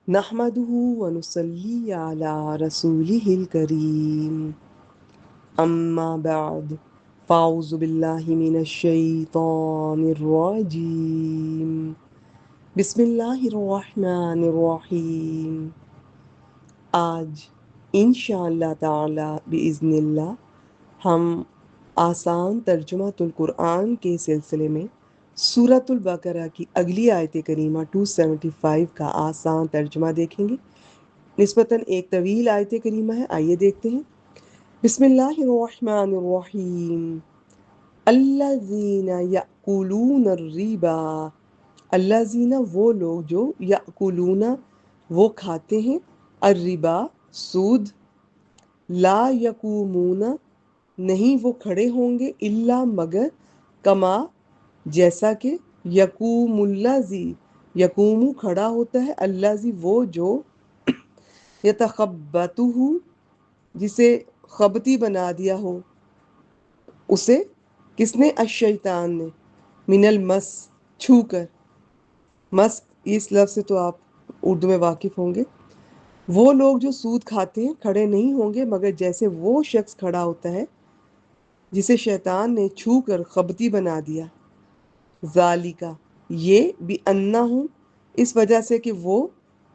نحمده ونصلي على رسوله الكريم أما بعد فأعوذ بالله من الشيطان الرجيم بسم الله الرحمن الرحيم. آج انشاءاللہ تعالی بإذن اللہ ہم آسان ترجمہ القرآن کے سلسلے میں سورۃ البقرہ کی اگلی آیت کریمہ 275 کا آسان ترجمہ دیکھیں گے۔ نسبتاً ایک طویل آیت کریمہ ہے، آئیے دیکھتے ہیں۔ بسم اللہ الرحمن الرحیم۔ الذین یأکلون الربا، الذین وہ لوگ جو یأکلون وہ کھاتے ہیں، الربا سود، لا یقومون نہیں وہ کھڑے ہوں گے، الا مگر، کما جیسا کہ، یقوم الذی یقوم کھڑا ہوتا ہے، الذی وہ جو، یتخبطہ جسے خبتی بنا دیا ہو، اسے کس نے، الشیطان نے، من المس چھو کر، مس اس لفظ سے تو آپ اردو میں واقف ہوں گے۔ وہ لوگ جو سود کھاتے ہیں کھڑے نہیں ہوں گے مگر جیسے وہ شخص کھڑا ہوتا ہے جسے شیطان نے چھو کر خبتی بنا دیا۔ ذالکا یہ بِأَنَّهُمْ اس وجہ سے کہ وہ،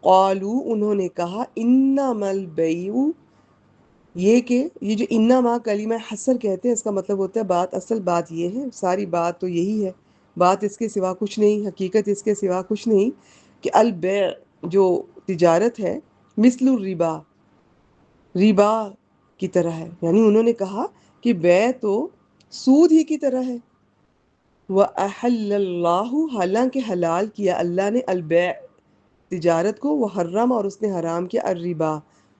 قالو انہوں نے کہا، انما البیع یہ کہ یہ جو انما کلمہ حصر کہتے ہیں اس کا مطلب ہوتا ہے بات، اصل بات یہ ہے، ساری بات تو یہی ہے، بات اس کے سوا کچھ نہیں، حقیقت اس کے سوا کچھ نہیں کہ البیع جو تجارت ہے، مثل الربا ربا کی طرح ہے، یعنی انہوں نے کہا کہ بیع تو سود ہی کی طرح ہے۔ وَأَحَلَّ اللَّهُ حالانکہ حلال کیا اللہ نے، البیع تجارت کو، وحرم اور اس نے حرام کیا، الربا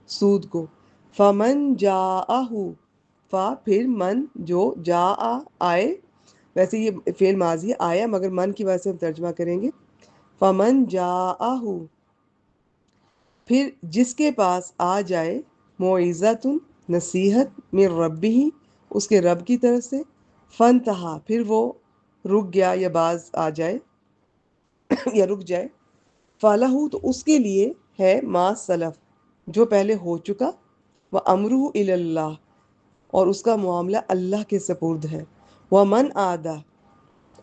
سود کو۔ فمن جاءہ فا پھر من جو، جاء آئے، ویسے یہ فعل ماضی ہے آیا مگر من کی وجہ سے ہم ترجمہ کریں گے۔ فمن جاءہ پھر جس کے پاس آ جائے، موعظۃ نصیحت، من ربہ اس کے رب کی طرف سے، فانتہا پھر وہ رک گیا یا باز آ جائے یا رک جائے، فَلَهُ تو اس کے لیے ہے، ما سلف جو پہلے ہو چکا، وَأَمْرُهُ إِلَى اللَّهِ اور اس کا معاملہ اللہ کے سپرد ہے، وَمَنْ عَادَ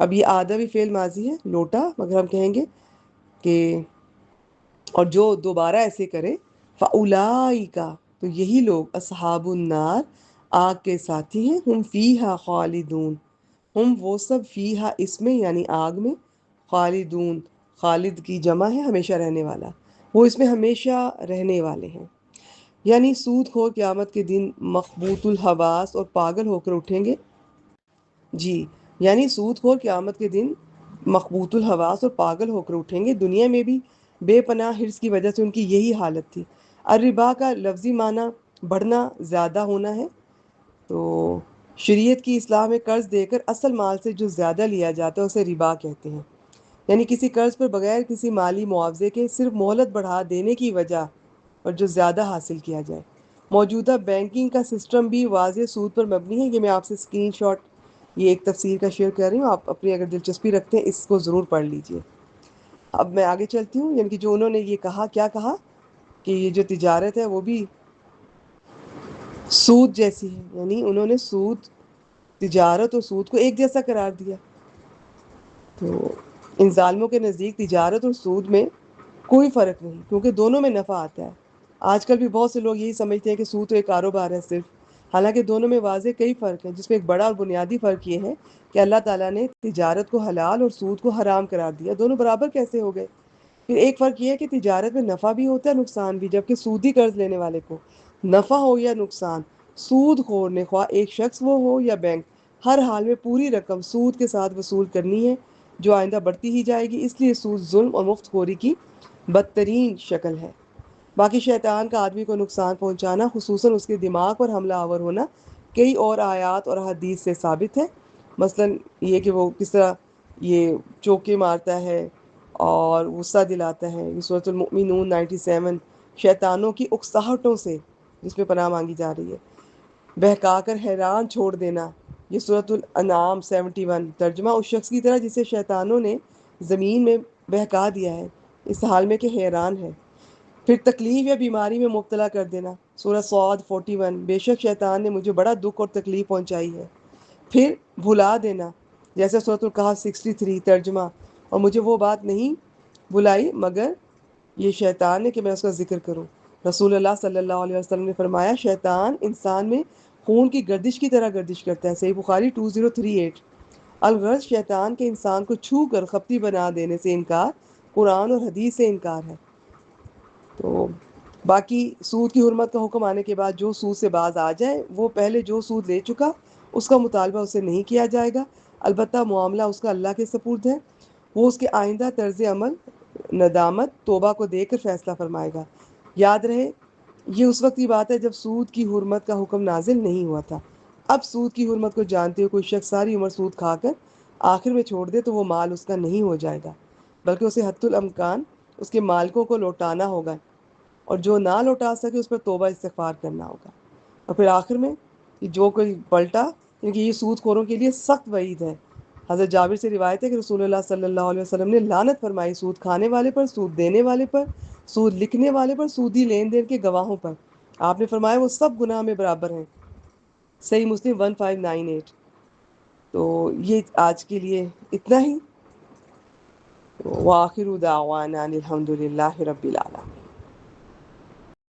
اب یہ آدھا بھی فعل ماضی ہے، لوٹا، مگر ہم کہیں گے کہ اور جو دوبارہ ایسے کرے، فَأُولَئِكَ تو یہی لوگ، اصحاب النار آگ کے ساتھی ہیں، ہم فیہا خالدون ہم وہ سب فیہا اس میں یعنی آگ میں، خالدون خالد کی جمع ہے ہمیشہ رہنے والا، وہ اس میں ہمیشہ رہنے والے ہیں۔ یعنی سود خور قیامت کے دن مخبوط الحواس اور پاگل ہو کر اٹھیں گے، جی، یعنی سود خور قیامت کے دن مخبوط الحواس اور پاگل ہو کر اٹھیں گے، دنیا میں بھی بے پناہ حرص کی وجہ سے ان کی یہی حالت تھی۔ الربا کا لفظی معنی بڑھنا، زیادہ ہونا ہے، تو شریعت کی اصلاح میں قرض دے کر اصل مال سے جو زیادہ لیا جاتا ہے اسے ربا کہتے ہیں، یعنی کسی قرض پر بغیر کسی مالی معاوضے کے صرف مہلت بڑھا دینے کی وجہ پر جو زیادہ حاصل کیا جائے۔ موجودہ بینکنگ کا سسٹم بھی واضح سود پر مبنی ہے، یہ میں آپ سے اسکرین شاٹ یہ ایک تفسیر کا شیئر کر رہی ہوں، آپ اپنی اگر دلچسپی رکھتے ہیں اس کو ضرور پڑھ لیجئے۔ اب میں آگے چلتی ہوں، یعنی کہ جو انہوں نے یہ کہا، کیا کہا کہ یہ جو تجارت ہے وہ بھی سود جیسی ہے، یعنی انہوں نے سود، تجارت اور سود کو ایک جیسا قرار دیا۔ تو ان ظالموں کے نزدیک تجارت اور سود میں کوئی فرق نہیں، کیونکہ دونوں میں نفع آتا ہے۔ آج کل بھی بہت سے لوگ یہی سمجھتے ہیں کہ سود تو ایک کاروبار ہے صرف، حالانکہ دونوں میں واضح کئی فرق ہیں، جس میں ایک بڑا اور بنیادی فرق یہ ہے کہ اللہ تعالیٰ نے تجارت کو حلال اور سود کو حرام قرار دیا، دونوں برابر کیسے ہو گئے؟ پھر ایک فرق یہ ہے کہ تجارت میں نفع بھی ہوتا ہے، نقصان بھی، جبکہ سودی قرض لینے والے کو نفع ہو یا نقصان، سود خور نے، خواہ ایک شخص وہ ہو یا بینک، ہر حال میں پوری رقم سود کے ساتھ وصول کرنی ہے، جو آئندہ بڑھتی ہی جائے گی، اس لیے سود ظلم اور مفت خوری کی بدترین شکل ہے۔ باقی شیطان کا آدمی کو نقصان پہنچانا، خصوصاً اس کے دماغ پر حملہ آور ہونا، کئی اور آیات اور حدیث سے ثابت ہے، مثلاً یہ کہ وہ کس طرح یہ چوکے مارتا ہے اور غصہ دلاتا ہے، یہ سورۃ المؤمنون 97، شیطانوں کی اکساہٹوں سے جس میں پناہ مانگی جا رہی ہے، بہکا کر حیران چھوڑ دینا، یہ سورۃ الانعام 71، ترجمہ اس شخص کی طرح جسے شیطانوں نے زمین میں بہکا دیا ہے، اس حال میں کہ حیران ہے۔ پھر تکلیف یا بیماری میں مبتلا کر دینا، سورہ صاد 41، بے شک شیطان نے مجھے بڑا دکھ اور تکلیف پہنچائی ہے۔ پھر بھلا دینا، جیسے سورۃ الکہف 63 ترجمہ، اور مجھے وہ بات نہیں بلائی مگر یہ شیطان ہے کہ میں اس کا ذکر کروں۔ رسول اللہ صلی اللہ علیہ وسلم نے فرمایا شیطان انسان میں خون کی گردش کی طرح گردش کرتا ہے، صحیح بخاری 2038۔ الغرض شیطان کے انسان کو چھو کر خپتی بنا دینے سے انکار قرآن اور حدیث سے انکار ہے۔ تو باقی سود کی حرمت کا حکم آنے کے بعد جو سود سے باز آ جائے وہ پہلے جو سود لے چکا اس کا مطالبہ اسے نہیں کیا جائے گا، البتہ معاملہ اس کا اللہ کے سپرد ہے، وہ اس کے آئندہ طرز عمل ندامت توبہ کو دے کر فیصلہ فرمائے گا۔ یاد رہے یہ اس وقت کی بات ہے جب سود کی حرمت کا حکم نازل نہیں ہوا تھا۔ اب سود کی حرمت کو جانتے ہوئے کوئی شخص ساری عمر سود کھا کر آخر میں چھوڑ دے تو وہ مال اس کا نہیں ہو جائے گا، بلکہ اسے حتی الامکان اس کے مالکوں کو لوٹانا ہوگا، اور جو نہ لوٹا سکے اس پر توبہ استغفار کرنا ہوگا۔ اور پھر آخر میں کہ جو کوئی پلٹا، کیونکہ یہ سود خوروں کے لیے سخت وعید ہے۔ حضرت جابر سے روایت ہے کہ رسول اللہ صلی اللہ علیہ وسلم نے لعنت فرمائی سود کھانے والے پر، سود دینے والے پر، سود لکھنے والے پر، سودی لین دین کے گواہوں پر۔ آپ نے فرمایا وہ سب گناہ میں برابر ہیں، صحیح مسلم 1598۔ تو یہ آج کے لیے اتنا ہی، وآخر دعوانا الحمد للہ رب العالمین۔